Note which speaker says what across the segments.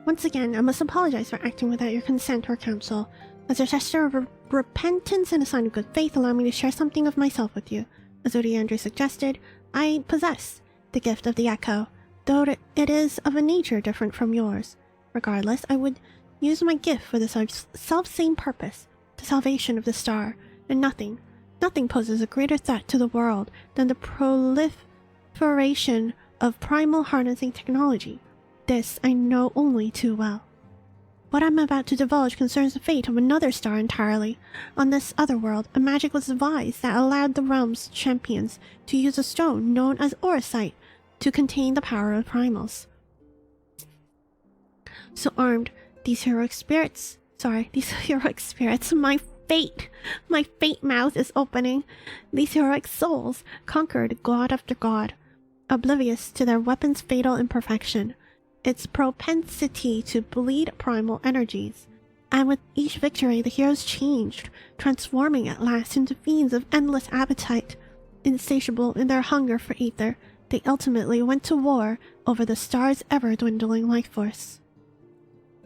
Speaker 1: Once again, I must apologize for acting without your consent or counsel. As a gesture of repentance and a sign of good faith, allow me to share something of myself with you. As Urianger suggested, I possess the gift of the echo, though it is of a nature different from yours. Regardless, I would use my gift for the self-same purpose, the salvation of the star, and nothing poses a greater threat to the world than the proliferation of primal harnessing technology. This I know only too well. What I'm about to divulge concerns the fate of another star entirely. On this other world, a magic was devised that allowed the realm's champions to use a stone known as Orosite to contain the power of primals. So armed, these heroic spirits, my fate mouth is opening. These heroic souls conquered god after god, oblivious to their weapon's fatal imperfection, its propensity to bleed primal energies. And with each victory, the heroes changed, transforming at last into fiends of endless appetite. Insatiable in their hunger for ether, they ultimately went to war over the star's ever-dwindling life force.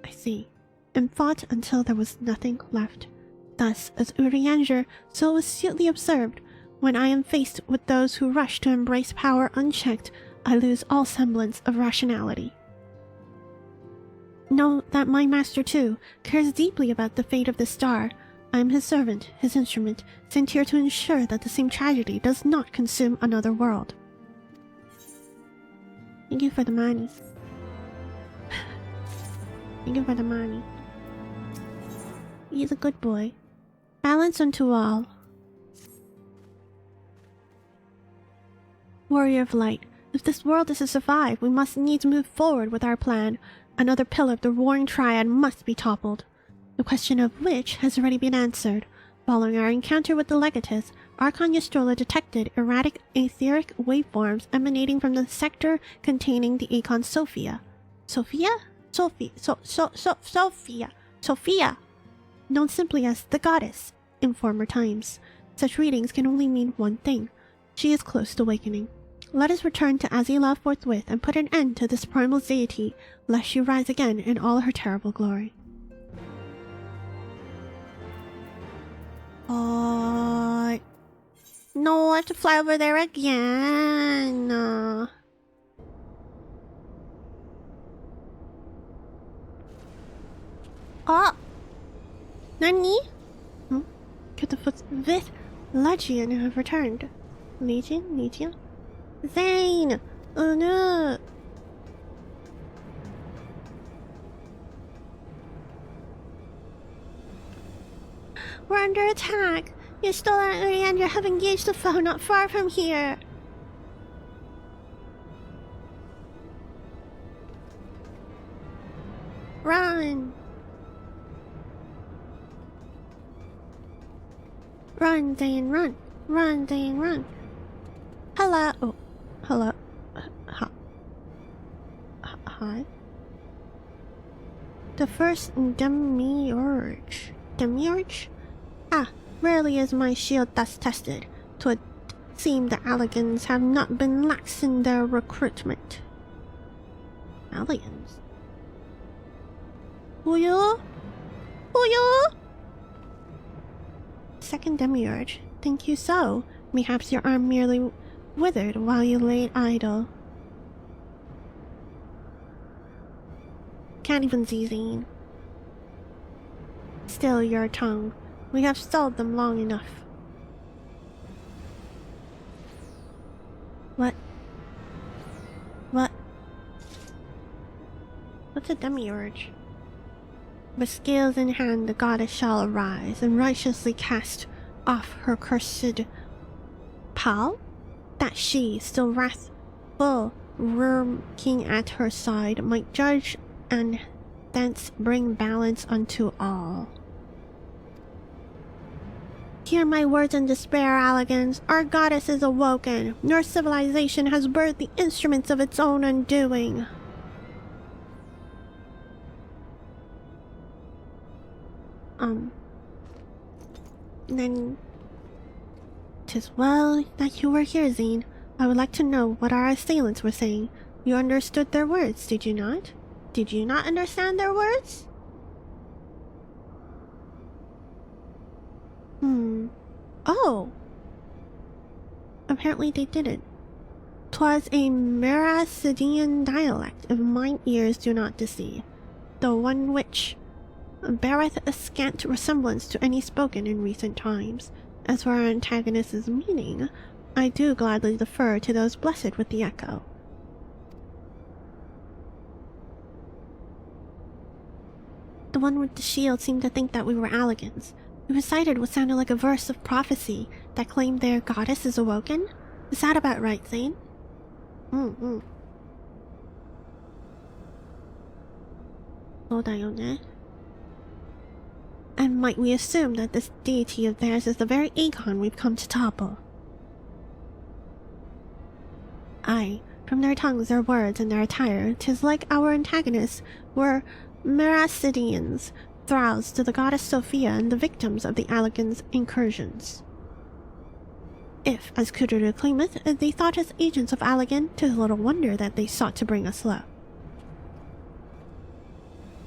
Speaker 1: I see, and fought until there was nothing left. Thus, as Urianger so astutely observed, when I am faced with those who rush to embrace power unchecked, I lose all semblance of rationality. Know that my master, too, cares deeply about the fate of the star. I am his servant, his instrument, sent here to ensure that the same tragedy does not consume another world. Thank you for the money. Thank you for the money. He's a good boy. Balance unto all. Warrior of light, if this world is to survive, we must needs move forward with our plan. Another pillar of the warring Triad must be toppled. The question of which has already been answered. Following our encounter with the Legatus, Archon Ystrola detected erratic etheric waveforms emanating from the sector containing the Archon Sophia. Sophia? Sophia! Known simply as the Goddess in former times. Such readings can only mean one thing. She is close to awakening. Let us return to Azila forthwith and put an end to this primal deity, lest she rise again in all her terrible glory. No, I have to fly over there again. Nani? Could the Vth Legion have returned? Legion? Zane! Oh no! We're under attack! Ystrola and Urianger have engaged a foe not far from here! Run! Run, Zane, run! Run, Zane, run! Hello! Oh, hello. Hi? The first demiurge. Demiurge? Ah, rarely is my shield thus tested. 'Twould seem the Alligans have not been lax in their recruitment. Alligans? Who you? Second demiurge. Think you so? Perhaps your arm merely withered while you laid idle. Can't even see Zane. Still your tongue. We have stalled them long enough. What? What's a demiurge? With scales in hand, the goddess shall arise and righteously cast off her cursed pall, that she, still wrathful, working at her side, might judge and thence bring balance unto all. Hear my words in despair, Alligans. Our goddess is awoken. Your civilization has birthed the instruments of its own undoing. Then 'tis well that you were here, Zane. I would like to know what our assailants were saying. You understood their words, did you not? Did you not understand their words? Oh. Apparently they didn't. 'Twas a Merasidian dialect, if mine ears do not deceive, the one which beareth a scant resemblance to any spoken in recent times. As for our antagonist's meaning, I do gladly defer to those blessed with the echo. The one with the shield seemed to think that we were Alligans. It recited what sounded like a verse of prophecy that claimed their goddess is awoken. Is that about right, Zane? Mm-hmm. そうだよね. And might we assume that this deity of theirs is the very Akon we've come to topple? Aye, from their tongues, their words, and their attire, 'tis like our antagonists were Merasidians, thralls to the goddess Sophia and the victims of the Alligans' incursions. If, as Kuduru claimeth, they thought us agents of Alligan, 'tis little wonder that they sought to bring us low.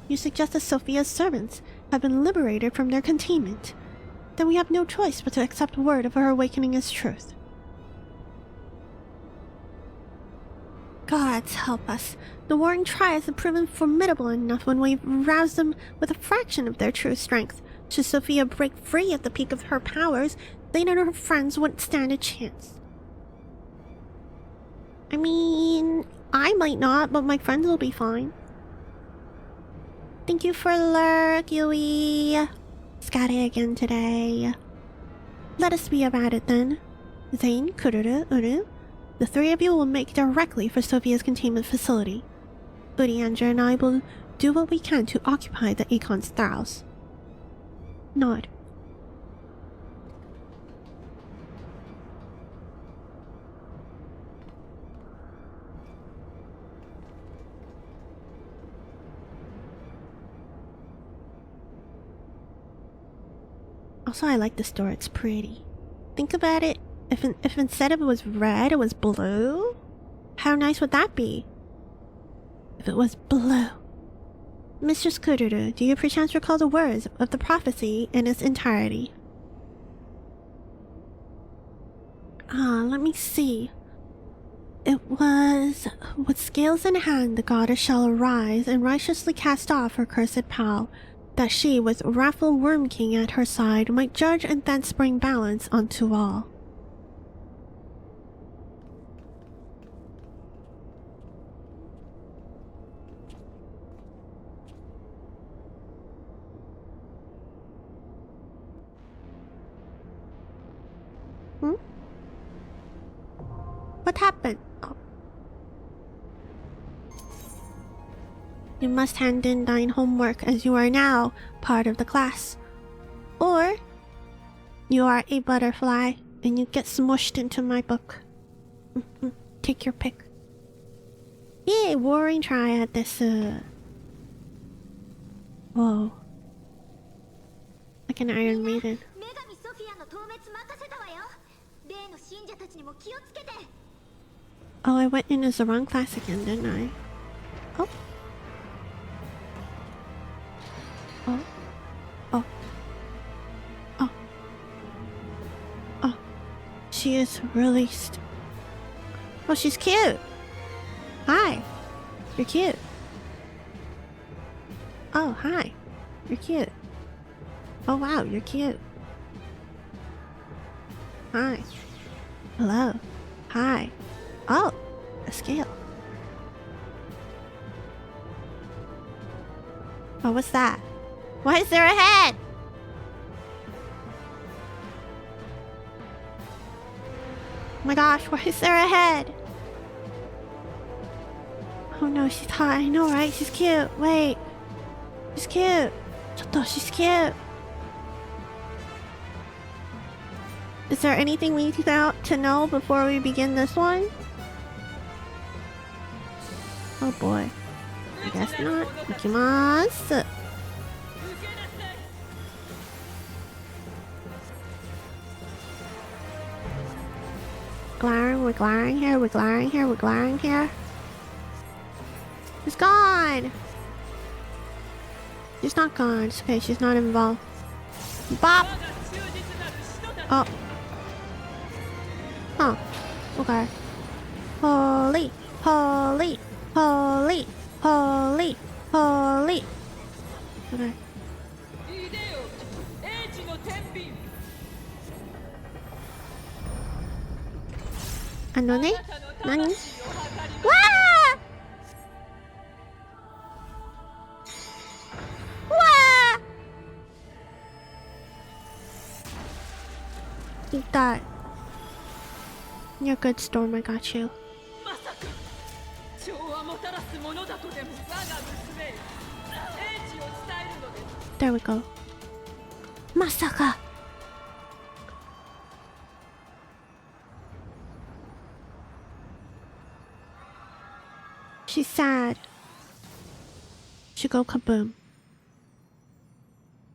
Speaker 1: You suggest that Sophia's servants have been liberated from their containment. Then we have no choice but to accept word of her awakening as truth. Gods help us. The warring Triads have proven formidable enough when we've roused them with a fraction of their true strength. Should Sophia break free at the peak of her powers, Zane and her friends wouldn't stand a chance. I mean, I might not, but my friends will be fine. Thank you for lurk, Yui. Scatty again today. Let us be about it then. Zane, Kururu, Uru, the three of you will make directly for Sophia's containment facility. Urianger and I will do what we can to occupy the Akon's thralls. Nod. Also, I like this door. It's pretty. Think about it. If instead of it was red, it was blue? How nice would that be? If it was blue. Mistress Kururu, do you perchance recall the words of the prophecy in its entirety? Let me see. It was, with scales in hand the goddess shall arise and righteously cast off her cursed pall, that she, with wrathful Worm King at her side, might judge and thence bring balance unto all. What happened? Oh. You must hand in thine homework, as you are now part of the class. Or you are a butterfly and you get smushed into my book. Take your pick. Yay, warring Triad this. Whoa. Like an Iron Maiden. Oh, I went in as the wrong class again, didn't I? Oh. Oh. Oh. Oh. Oh. She is released. Oh, she's cute. Hi. You're cute. Oh, hi. You're cute. Oh, wow, you're cute. Hi. Hello. Hi. Oh, a scale. Oh, what's that? Why is there a head? Oh my gosh, why is there a head? Oh no, she's hot. I know, right? She's cute. Wait. She's cute. She's cute. Is there anything we need to know before we begin this one? Oh boy. I guess not. Ikimasu. We're glaring here, we're glaring here, we're glaring here. It's gone! She's not gone. It's okay, she's not involved. Bop! Oh. Huh. Okay. Holy! Holy! Holy! Holy! Holy! Okay. Anone? Nani? Wah! Wah! Eat that. You're good, Storm. I got you. There we go. Masaka! She's sad. She go kaboom.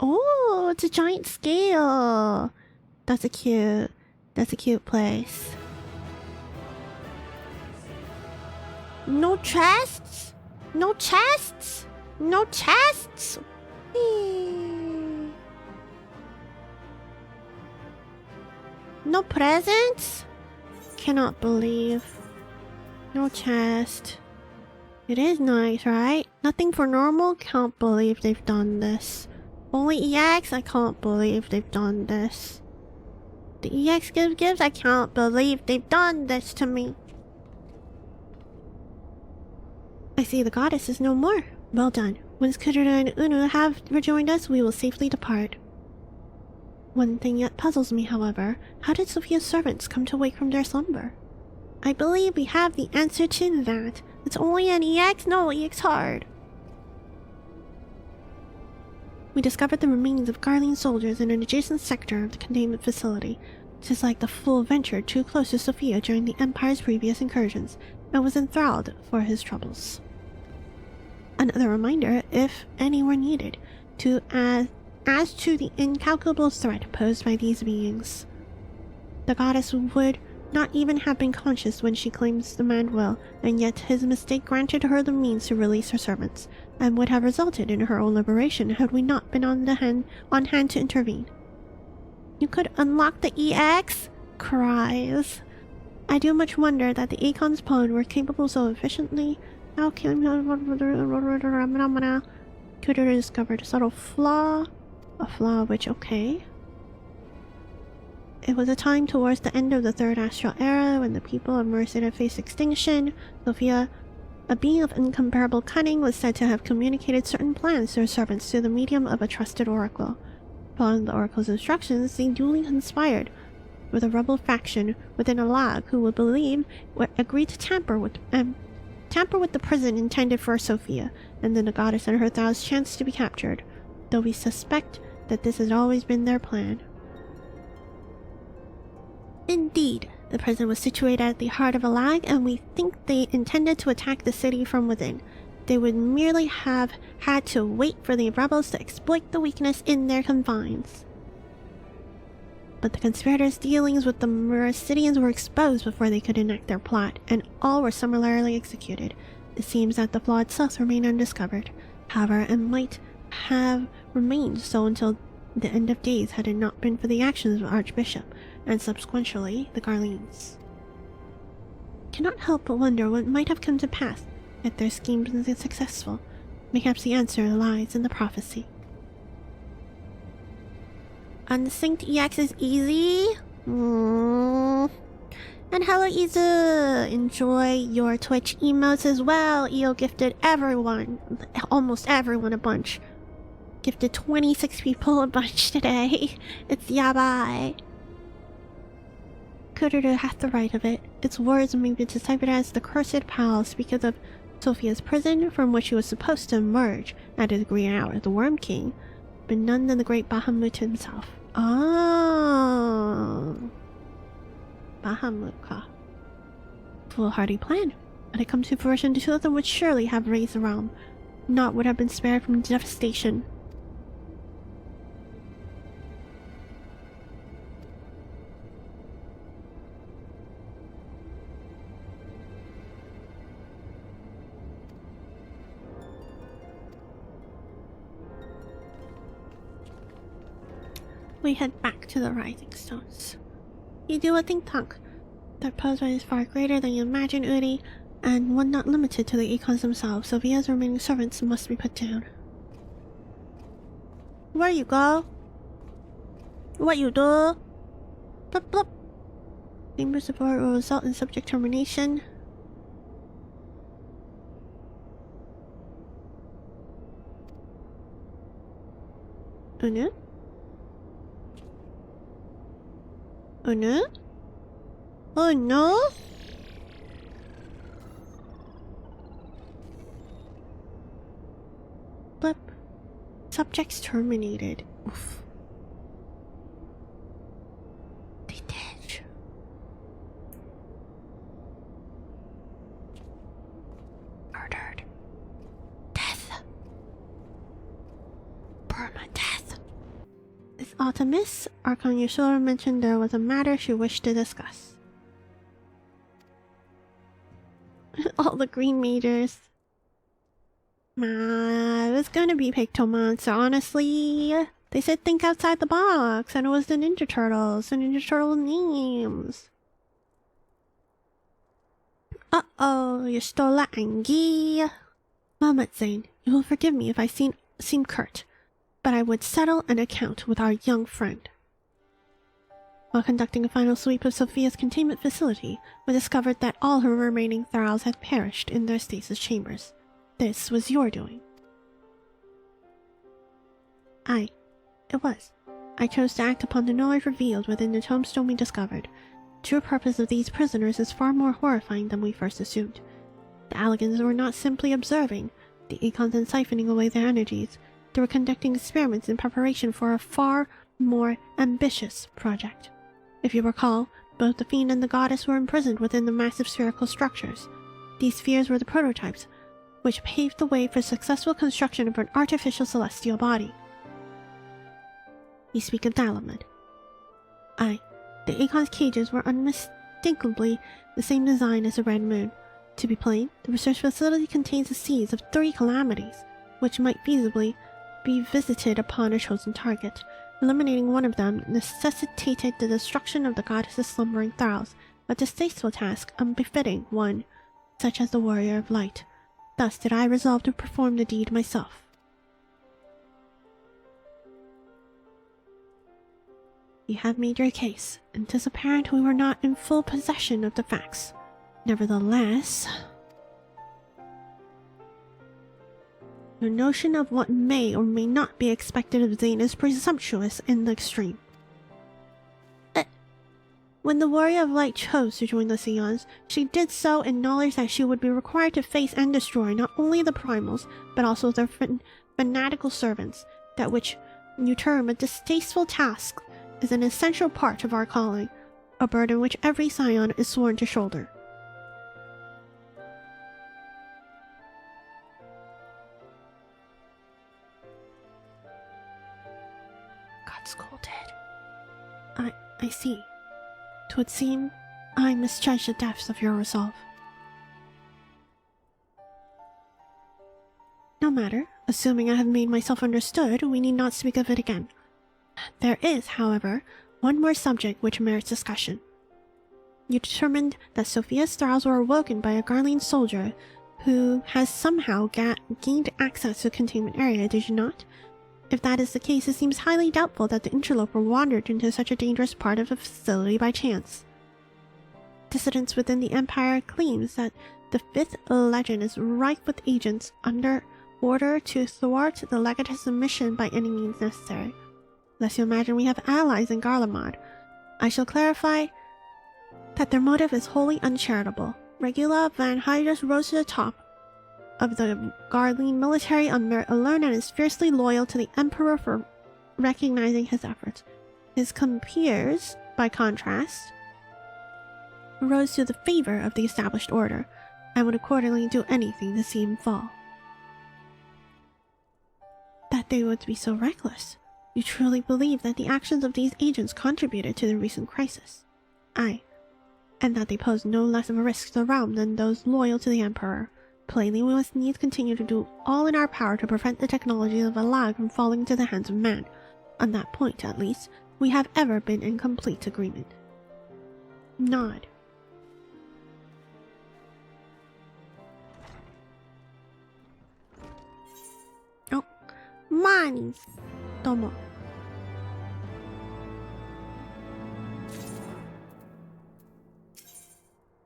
Speaker 1: Oh, it's a giant scale. That's a cute place. No chests? No chests? No chests? No presents? Cannot believe. No chest. It is nice, right? Nothing for normal? Can't believe they've done this. Only EX? I can't believe they've done this. The EX gives? I can't believe they've done this to me. I see the goddess is no more. Well done. Once Kurura and Unu have rejoined us, we will safely depart. One thing yet puzzles me, however. How did Sophia's servants come to wake from their slumber? I believe we have the answer to that. It's only an EX? No, EX hard. We discovered the remains of Garlean soldiers in an adjacent sector of the containment facility. Tis like the fool ventured too close to Sophia during the Empire's previous incursions, and was enthralled for his troubles. Another reminder, if any were needed, as to the incalculable threat posed by these beings. The goddess would not even have been conscious when she claims the man will, and yet his mistake granted her the means to release her servants, and would have resulted in her own liberation had we not been on hand to intervene. You could unlock the EX? Cries. I do much wonder that the Akon's pawn were capable so efficiently. How can Kurura discovered a subtle flaw? A flaw which, okay. It was a time towards the end of the Third Astral Era when the people of Merced faced extinction. Sophia, a being of incomparable cunning, was said to have communicated certain plans to her servants through the medium of a trusted oracle. Following the oracle's instructions, they duly conspired with a rebel faction within a lag who would believe would agree to tamper with the prison intended for Sophia, and then the goddess and her thou's chance to be captured, though we suspect that this has always been their plan. Indeed, the prison was situated at the heart of a lag, and we think they intended to attack the city from within. They would merely have had to wait for the rebels to exploit the weakness in their confines. But the conspirators' dealings with the Mercidians were exposed before they could enact their plot, and all were summarily executed. It seems that the flaw itself remained undiscovered, however, and might have remained so until the end of days had it not been for the actions of Archbishop, and subsequently the Garleans. Cannot help but wonder what might have come to pass if their scheme was successful. Perhaps the answer lies in the prophecy. Unsynced EX is easy. And hello Izu! Enjoy your Twitch emotes as well. EO gifted everyone, almost everyone, a bunch. Gifted 26 people a bunch today. It's yabai. Kururu hath the right of it. Its words may be deciphered as the cursed palace because of Sophia's prison, from which she was supposed to emerge at a degree hour, the Worm King, but none than the great Bahamut himself. Oh. Bahamut-ka. Foolhardy plan. Had it come to fruition, the two of them would surely have raised the realm. Naught would have been spared from devastation. We head back to the Rising Stones. You do a think tank. Their power is far greater than you imagine, Uri, and one not limited to the Econs themselves. Sophia's remaining servants must be put down. Where you go? What you do? Blip blip. Chamber support will result in subject termination. Oh no? Oh no? Oh no? Blip. Subjects terminated. Oof. Detach. Murdered. Death. Permadeath. This Artemis, Archon Yashura mentioned there was a matter she wished to discuss. All the green majors. It was gonna be Pictomonster, honestly. They said think outside the box, and it was the Ninja Turtles, the Ninja Turtle names. Uh-oh, you stole that Angie. Moment, Zane, you will forgive me if I seem curt, but I would settle an account with our young friend. While conducting a final sweep of Sophia's containment facility, we discovered that all her remaining thralls had perished in their stasis chambers. This was your doing. It was. I chose to act upon the knowledge revealed within the tombstone we discovered. The true purpose of these prisoners is far more horrifying than we first assumed. The Alligans were not simply observing the Econs and siphoning away their energies. They were conducting experiments in preparation for a far more ambitious project. If you recall, both the Fiend and the Goddess were imprisoned within the massive spherical structures. These spheres were the prototypes, which paved the way for successful construction of an artificial celestial body. You speak of Dalamud. Aye, the Acon's cages were unmistakably the same design as the Red Moon. To be plain, the research facility contains a series of 3 calamities, which might feasibly be visited upon a chosen target. Eliminating one of them necessitated the destruction of the goddess's slumbering thralls, a distasteful task unbefitting one such as the Warrior of Light. Thus did I resolve to perform the deed myself. You have made your case, and 'tis apparent we were not in full possession of the facts. Nevertheless, your notion of what may or may not be expected of Zane is presumptuous in the extreme. When the Warrior of Light chose to join the Scions, she did so in knowledge that she would be required to face and destroy not only the primals, but also their fanatical servants, that which you term a distasteful task is an essential part of our calling, a burden which every Scion is sworn to shoulder. Got scolded. I see. 'Twould seem I misjudged the depths of your resolve. No matter. Assuming I have made myself understood, we need not speak of it again. There is, however, one more subject which merits discussion. You determined that Sophia's thralls were awoken by a Garlean soldier who has somehow gained access to the containment area, did you not? If that is the case, it seems highly doubtful that the interloper wandered into such a dangerous part of the facility by chance. Dissidents within the Empire claims that the 5th Legion is rife with agents under order to thwart the Legatus' mission by any means necessary. Lest you imagine we have allies in Garlemald, I shall clarify that their motive is wholly uncharitable. Regula Van Hydrus rose to the top of the Garlean military on merit alone and is fiercely loyal to the Emperor for recognizing his efforts. His compeers, by contrast, rose to the favor of the established order, and would accordingly do anything to see him fall. That they would be so reckless. You truly believe that the actions of these agents contributed to the recent crisis? Aye, and that they pose no less of a risk to the realm than those loyal to the Emperor. Plainly, we must needs continue to do all in our power to prevent the technology of Alag from falling into the hands of man. On that point, at least, we have ever been in complete agreement. Nod. Oh, Mans. Domo.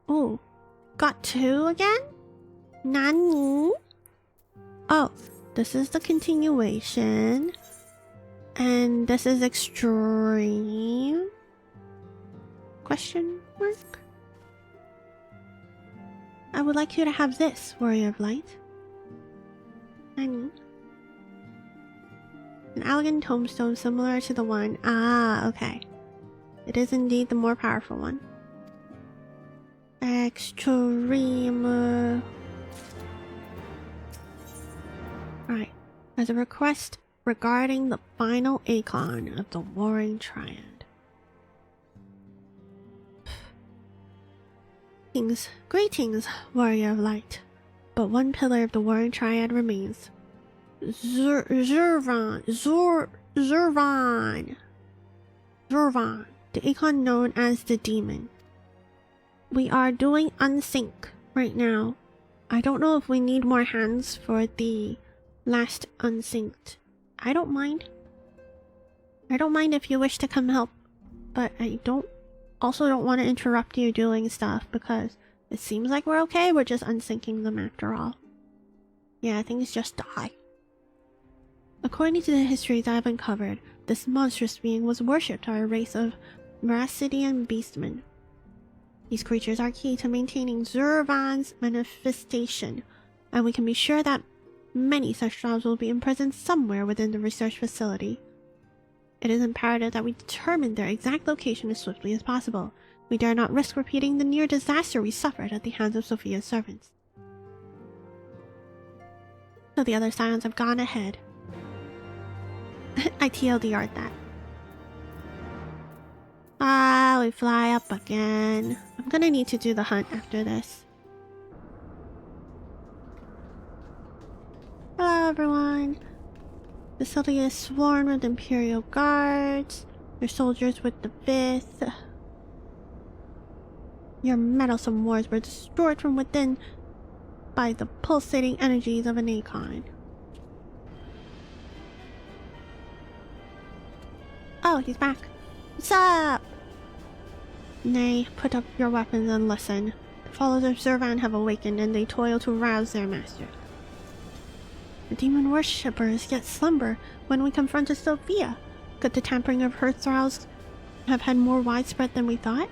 Speaker 1: Oh, got 2 again? Nani? Oh, this is the continuation. And this is extreme? Question mark? I would like you to have this, Warrior of Light. Nani? An elegant tombstone similar to the one. Ah, okay. It is indeed the more powerful one. Extreme. Alright. As a request regarding the final icon of the Warring Triad. Greetings, Warrior of Light. But one pillar of the Warring Triad remains. Zurvan, the icon known as the Demon. We are doing unsync right now. I don't know if we need more hands for the last unsynced. I don't mind. I don't mind if you wish to come help, but I also don't want to interrupt you doing stuff because it seems like we're okay. We're just unsyncing them after all. Yeah, things just die. According to the histories I have uncovered, this monstrous being was worshipped by a race of Meracidian beastmen. These creatures are key to maintaining Zurvan's manifestation, and we can be sure that many such jobs will be imprisoned somewhere within the research facility. It is imperative that we determine their exact location as swiftly as possible. We dare not risk repeating the near disaster we suffered at the hands of Sophia's servants. So the other scions have gone ahead. I TLDR'd that. Ah, we fly up again. I'm gonna need to do the hunt after this. Hello everyone. The facility is swarmed with Imperial guards. Your soldiers with the 5th. Your meddlesome wars were destroyed from within by the pulsating energies of an icon. Oh, he's back. What's up? Nay, put up your weapons and listen. The followers of Zurvan have awakened and they toil to rouse their master. The demon worshippers yet slumber when we confronted Sophia. Could the tampering of her thralls have had more widespread than we thought?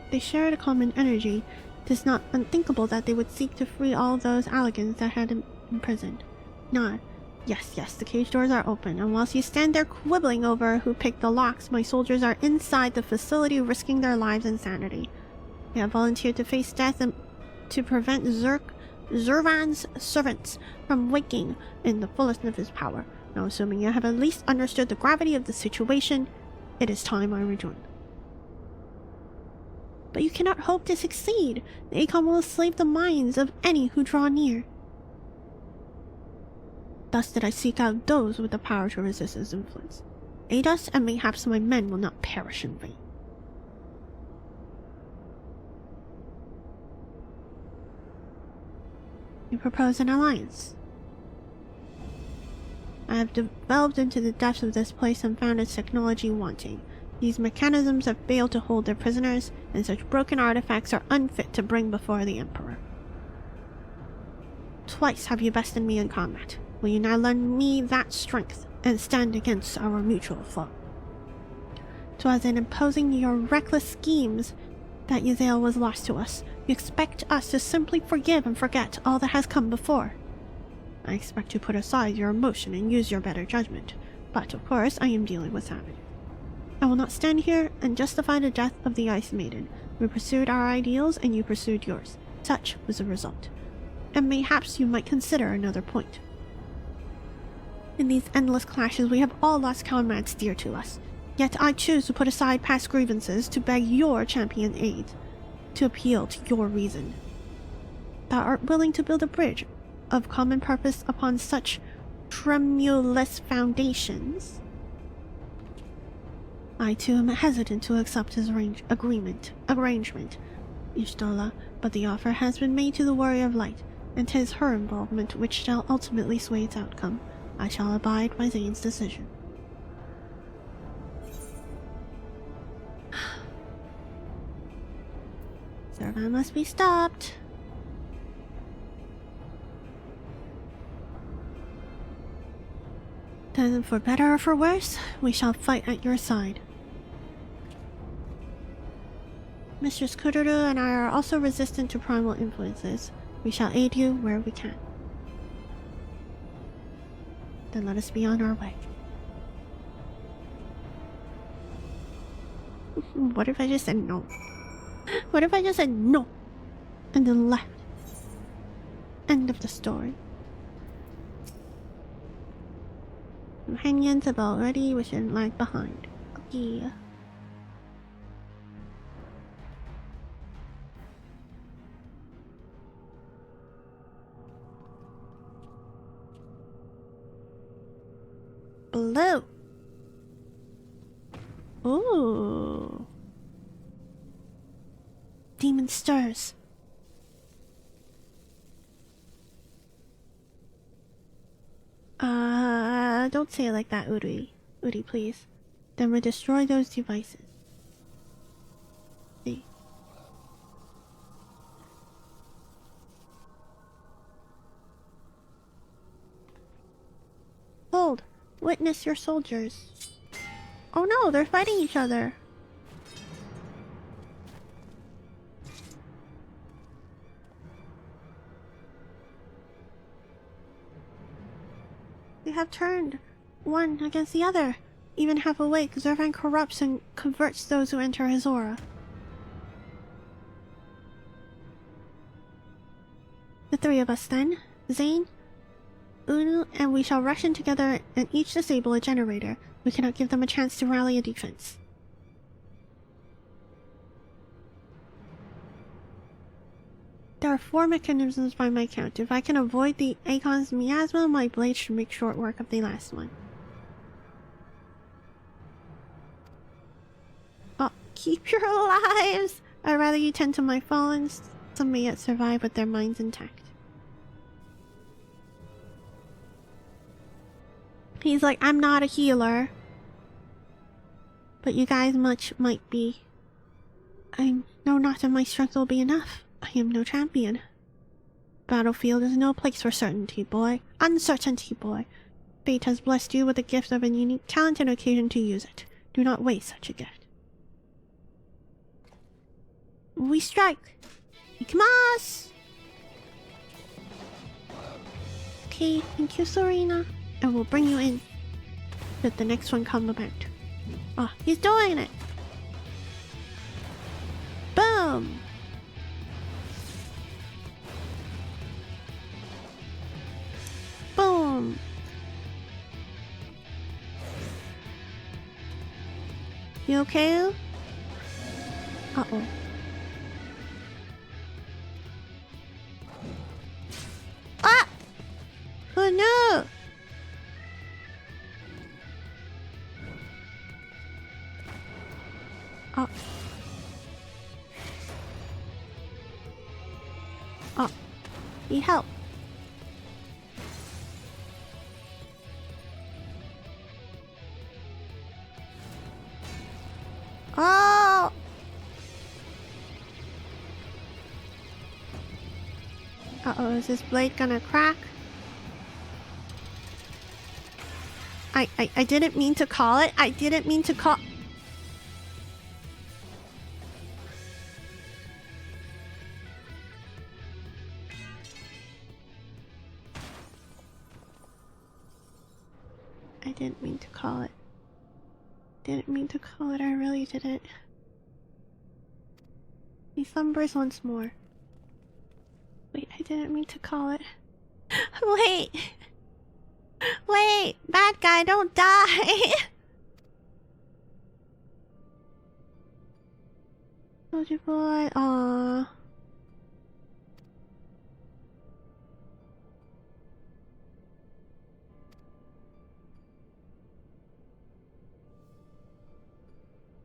Speaker 1: They shared a common energy. It is not unthinkable that they would seek to free all those Alligans that had him imprisoned. Nod. Yes, the cage doors are open, and whilst you stand there quibbling over who picked the locks, my soldiers are inside the facility risking their lives and sanity. They have volunteered to face death and to prevent Zurvan's servants from waking in the fullest of his power. Now, assuming you have at least understood the gravity of the situation, it is time I rejoin. But you cannot hope to succeed. The icon will enslave the minds of any who draw near. Thus did I seek out those with the power to resist his influence. Aid us, and mayhaps my men will not perish in vain. You propose an alliance. I have delved into the depths of this place and found its technology wanting. These mechanisms have failed to hold their prisoners, and such broken artifacts are unfit to bring before the Emperor. Twice have you bested me in combat. Will you now lend me that strength and stand against our mutual foe? 'Twas in imposing your reckless schemes that Ysrael was lost to us. You expect us to simply forgive and forget all that has come before. I expect to put aside your emotion and use your better judgment, but of course I am dealing with savages. I will not stand here and justify the death of the Ice Maiden. We pursued our ideals and you pursued yours. Such was the result. And mayhaps you might consider another point. In these endless clashes we have all lost comrades dear to us. Yet I choose to put aside past grievances to beg your champion aid, to appeal to your reason. Thou art willing to build a bridge of common purpose upon such tremulous foundations. I too am hesitant to accept his arrangement, Ishtola, but the offer has been made to the Warrior of Light, and 'tis her involvement which shall ultimately sway its outcome. I shall abide by Zane's decision. Servant must be stopped. Then, for better or for worse, we shall fight at your side. Mistress Kururu and I are also resistant to primal influences. We shall aid you where we can. Then let us be on our way. What if I just said no? What if I just said no? And then left? End of the story. Companions have already, we shouldn't lag behind. Okay. Blue. Ooh. Demon stirs. Don't say it like that, Uri. Uri, please. Then we'll destroy those devices. See. Hold! Witness your soldiers. Oh no, they're fighting each other. They have turned one against the other. Even half awake, Ʒ Ʒ I'm corrupts and converts those who enter his aura. The three of us then, Zane, Unu, and we shall rush in together and each disable a generator. We cannot give them a chance to rally a defense. There are 4 mechanisms by my count. If I can avoid the Akon's miasma, my blade should make short work of the last one. Oh, keep your lives! I'd rather you tend to my fallen. Some may yet survive with their minds intact. He's like, I'm not a healer. But you guys might be. I know not that my strength will be enough. I am no champion. Battlefield is no place for certainty, boy. Uncertainty, boy. Fate has blessed you with the gift of a unique talent and occasion to use it. Do not waste such a gift. We strike! Ikimasu! Okay, thank you, Serena. I will bring you in. Let the next one come about. Oh, he's doing it! Boom! Boom! You okay? Uh-oh. Ah! Oh no! Oh. Oh. Need help. Oh! Uh-oh, is this blade gonna crack? I didn't mean to call it. I didn't mean to call... I didn't mean to call it. Didn't mean to call it, I really didn't. He slumbers once more. Wait, I didn't mean to call it. Wait! Wait! Bad guy, don't die! Soldier boy, aww.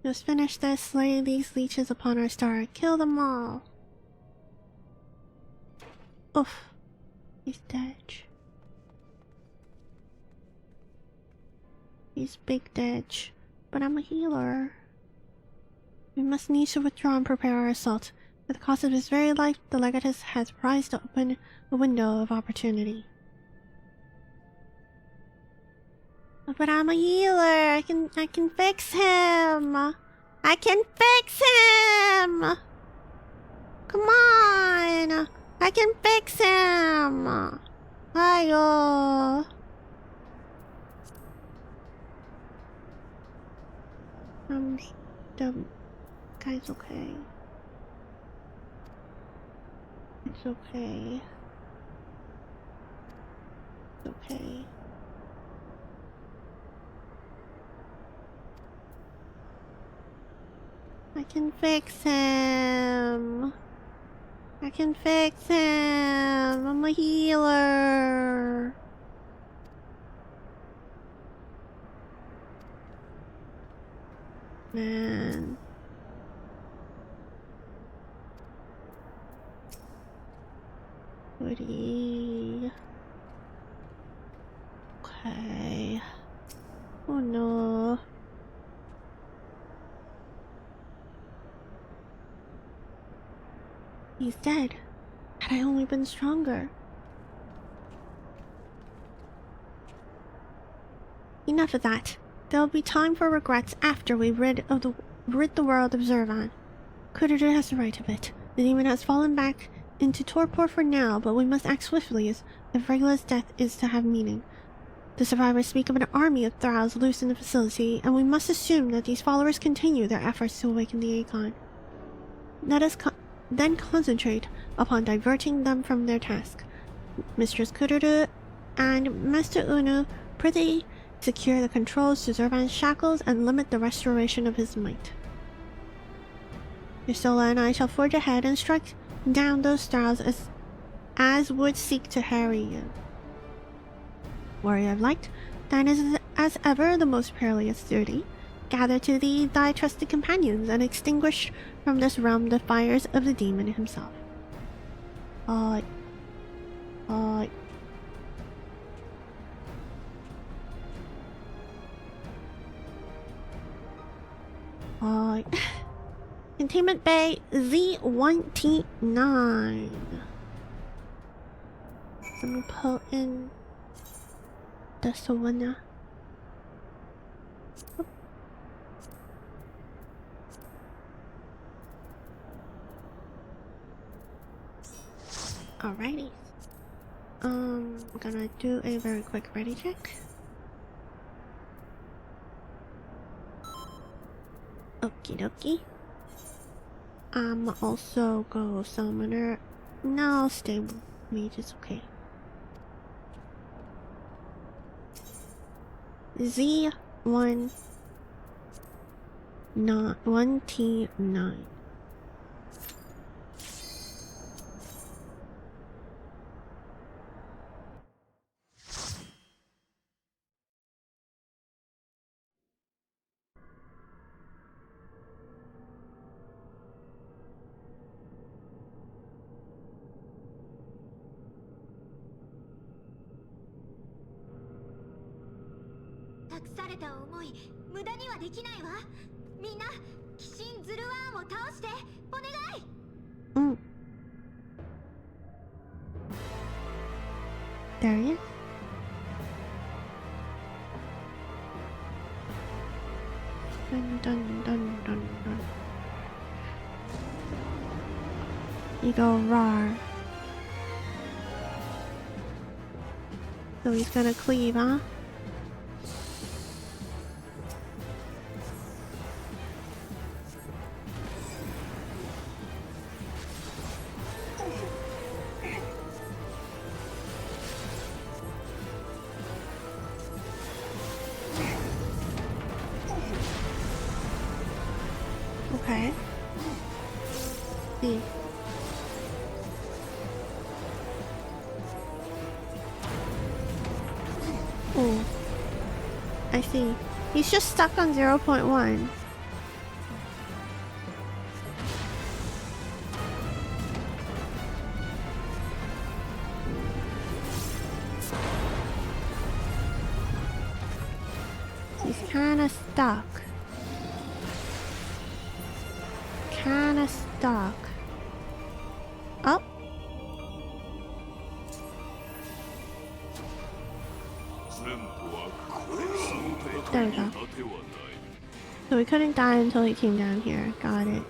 Speaker 1: Just finish this, slay these leeches upon our star. Kill them all. Oof. He's dead. He's big dead. But I'm a healer. We must need to withdraw and prepare our assault. At the cost of his very life, the Legatus has prized to open a window of opportunity. But I'm a healer. I can fix him. I can fix him. Come on. I can fix him. Ayo. The guy's okay. It's okay. It's okay. I can fix him. I can fix him. I'm a healer. Man. Woody. Okay. Oh no. He's dead. Had I only been stronger. Enough of that. There'll be time for regrets after we rid the world of Ʒ Ʒ. Kurudu has the right of it. The demon has fallen back into torpor for now, but we must act swiftly if Regula's death is to have meaning. The survivors speak of an army of thralls loose in the facility, and we must assume that these followers continue their efforts to awaken the Akon. Let us then concentrate upon diverting them from their task. Mistress Kurudu and Master Unu prithee secure the controls to Ʒ Ʒ's shackles and limit the restoration of his might. Ursola and I shall forge ahead and strike down those thralls as would seek to harry you. Warrior of light, thine is as ever the most perilous duty. Gather to thee thy trusted companions and extinguish from this realm the fires of the demon himself. Aye. Aye. Aye. Containment Bay Z1T9. Let me pull in the Savannah. Alrighty. I'm gonna do a very quick ready check. Okie dokie. Also go summoner. No, I'll stay with mage, it's okay. Z1 not 1T9. There he is. Dun dun dun dun dun. You go rar. So he's gonna cleave, huh? Okay. See. Oh. I see. He's just stuck on 0.1. He's kinda stuck. Kinda stuck. Oh! There we go. So we couldn't die until he came down here. Got it.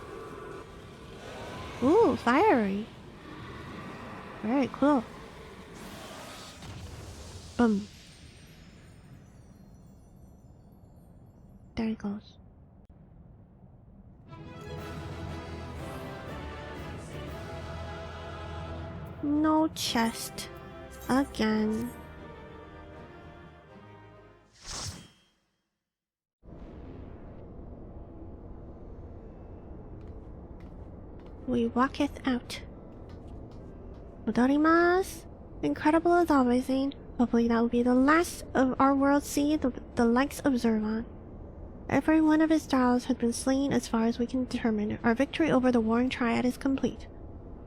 Speaker 1: Ooh, fiery. Very cool. Boom. There he goes. No chest. Again. We walketh out. Odorimasu! Incredible as always, Zane. Hopefully that will be the last of our world see the likes of Ʒ I'm. Every one of his trials has been slain as far as we can determine. Our victory over the warring Triad is complete.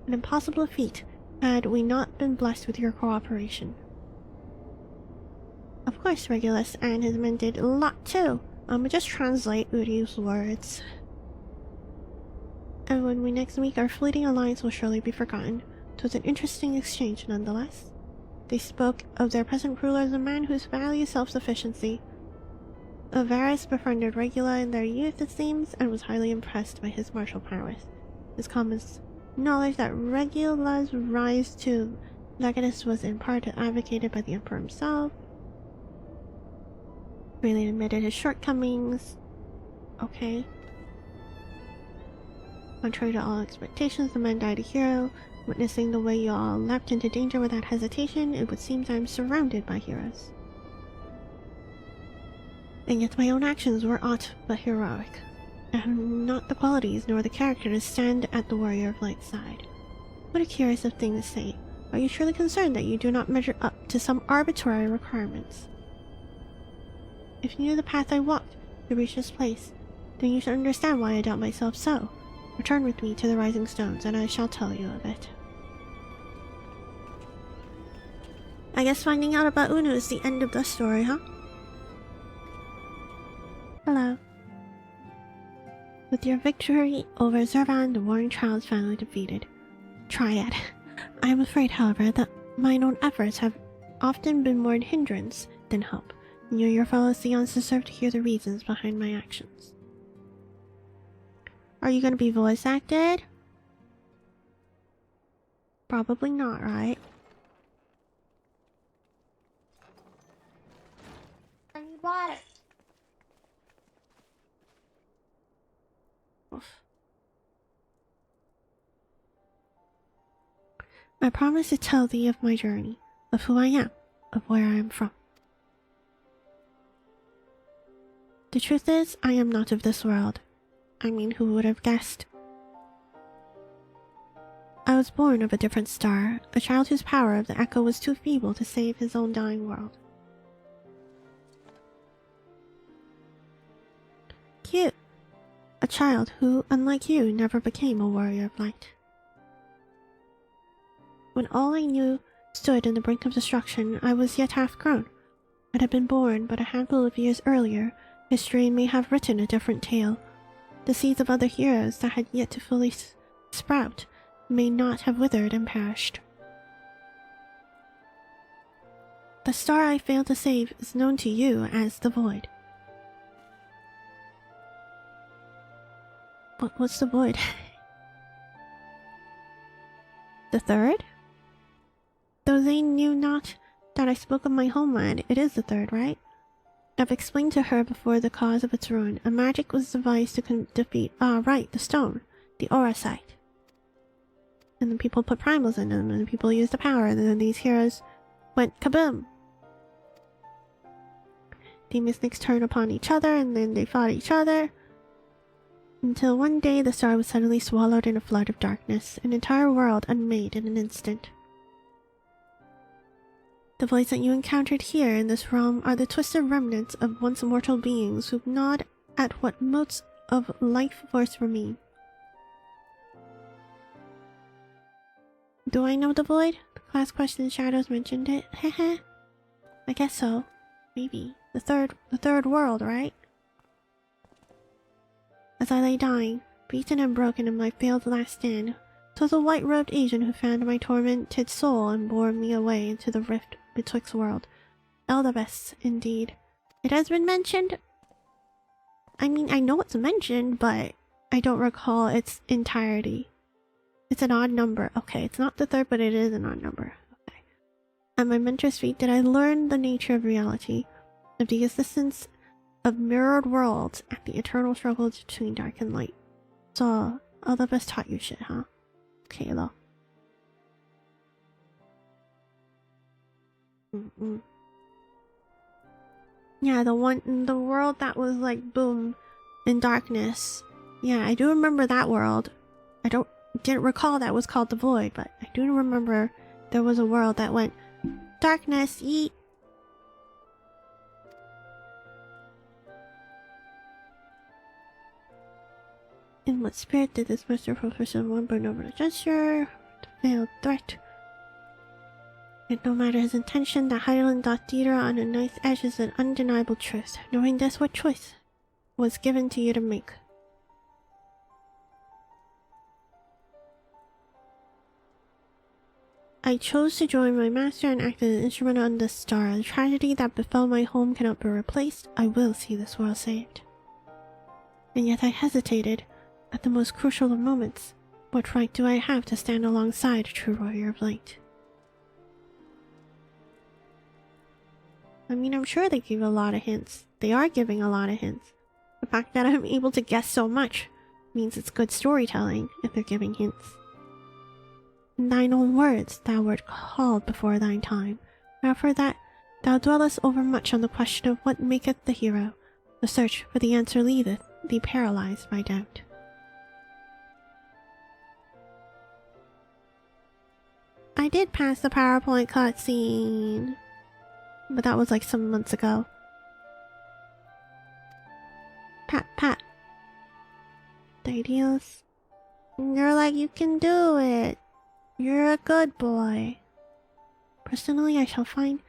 Speaker 1: An impossible feat had we not been blessed with your cooperation. Of course, Regulus and his men did a lot too. Just translate Uri's words. And when we next meet, our fleeting alliance will surely be forgotten. It was an interesting exchange nonetheless. They spoke of their present ruler as a man whose values self-sufficiency. Varus befriended Regula in their youth, it seems, and was highly impressed by his martial prowess. His comments acknowledged that Regula's rise to legatus was in part advocated by the Emperor himself. Really admitted his shortcomings. Okay. Contrary to all expectations, the man died a hero. Witnessing the way you all leapt into danger without hesitation, it would seem I am surrounded by heroes. And yet my own actions were aught but heroic. I have not the qualities nor the character to stand at the warrior of light's side. What a curious thing to say. Are you surely concerned that you do not measure up to some arbitrary requirements? If you knew the path I walked to reach this place, then you should understand why I doubt myself so. Return with me to the Rising Stones, and I shall tell you of it. I guess finding out about Uno is the end of the story, huh? Hello. With your victory over Ʒ I'm, the warring trial is finally defeated. Triad. I am afraid, however, that mine own efforts have often been more an hindrance than help, and you and your fellow Sions deserve to hear the reasons behind my actions. Are you going to be voice acted? Probably not, right? I need water. Oof. I promise to tell thee of my journey, of who I am, of where I am from. The truth is, I am not of this world. I mean, who would have guessed? I was born of a different star, a child whose power of the echo was too feeble to save his own dying world. Cute! A child who, unlike you, never became a warrior of light. When all I knew stood on the brink of destruction, I was yet half-grown. Had I been born but a handful of years earlier, history may have written a different tale. The seeds of other heroes that had yet to fully sprout may not have withered and perished. The star I failed to save is known to you as the Void. What's the Void? The third? Though Zane knew not that I spoke of my homeland, it is the third, right? I've explained to her before the cause of its ruin. A magic was devised to defeat, right, the stone, the aura site. And then people put primals in them, and people used the power, and then these heroes went kaboom! Demon snakes turned upon each other, and then they fought each other. Until one day the star was suddenly swallowed in a flood of darkness, an entire world unmade in an instant. The voids that you encountered here in this realm are the twisted remnants of once mortal beings who gnawed at what motes of life force remain. Do I know the Void? The class question in Shadows mentioned it. Heh. I guess so. Maybe. The third world, right? As I lay dying, beaten and broken in my failed last stand, 'twas a white-robed Asian who found my tormented soul and bore me away into the rift betwixt world. Eldebests, indeed. It has been mentioned. I mean, I know it's mentioned, but I don't recall its entirety. It's an odd number. Okay, it's not the third, but it is an odd number. Okay. At my mentor's feet did I learn the nature of reality, of the existence of mirrored worlds, and the eternal struggle between dark and light. So, Eldebests taught you shit, huh? Okay, lol. Yeah, the world that was like boom in darkness. Yeah, I do remember that world. Didn't recall that was called the Void, but I do remember there was a world that went darkness, yeet. In what spirit did this merciful person one burn over the gesture? The veiled threat. Yet no matter his intention, the Highland Theater on a knife's edge is an undeniable truth. Knowing this, what choice was given to you to make? I chose to join my master and act as an instrument on this star. The tragedy that befell my home cannot be replaced. I will see this world saved. And yet I hesitated at the most crucial of moments. What right do I have to stand alongside a true warrior of light? I mean, I'm sure they gave a lot of hints. They are giving a lot of hints. The fact that I'm able to guess so much means it's good storytelling if they're giving hints. In thine own words, thou wert called before thine time. Wherefore that thou dwellest overmuch on the question of what maketh the hero. The search for the answer leaveth thee paralyzed by doubt. I did pass the PowerPoint cutscene, but that was like some months ago. Pat, pat. The ideals. You're like, you can do it. You're a good boy. Personally, I find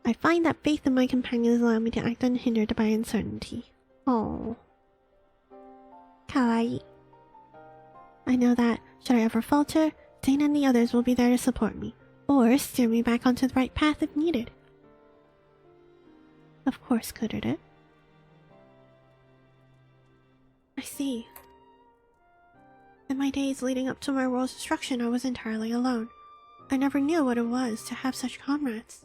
Speaker 1: that faith in my companions allow me to act unhindered by uncertainty. Oh. Kawaii. I know that, should I ever falter, Zane and the others will be there to support me, or steer me back onto the right path if needed. Of course, couldn't it? I see. In my days leading up to my world's destruction, I was entirely alone. I never knew what it was to have such comrades.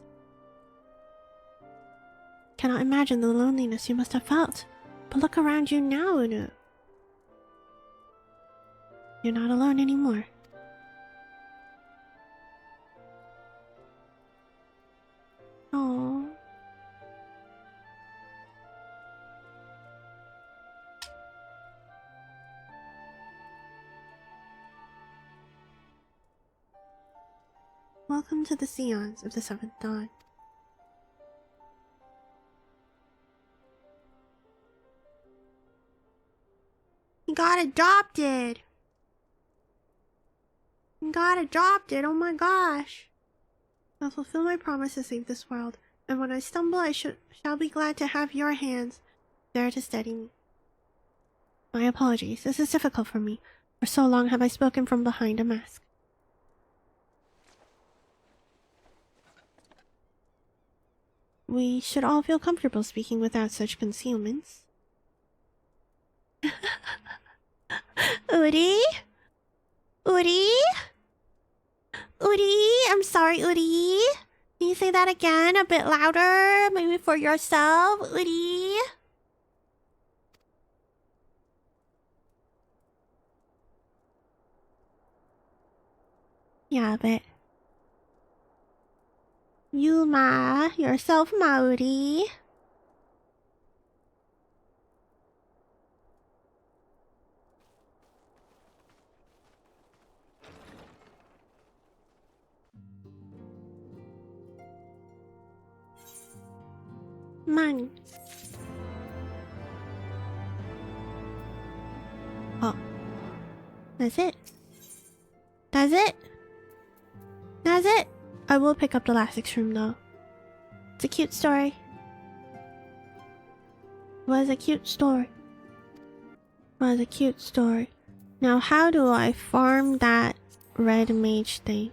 Speaker 1: Cannot imagine the loneliness you must have felt. But look around you now, Unu. You're not alone anymore. Oh. Welcome to the Cions of the Seventh Dawn. He got adopted! He got adopted, oh my gosh! I'll fulfill my promise to save this world, and when I stumble I shall be glad to have your hands there to steady me. My apologies, this is difficult for me. For so long have I spoken from behind a mask. We should all feel comfortable speaking without such concealments. Uri? Uri? Uri? I'm sorry, Uri. Can you say that again a bit louder? Maybe for yourself, Uri? Yeah, but... Yuma, yourself, Maori. Man. Oh. That's it. That's it. That's it. I will pick up the last room though. It's a cute story. was a cute story. Was a cute story. Now how do I farm that red mage thing?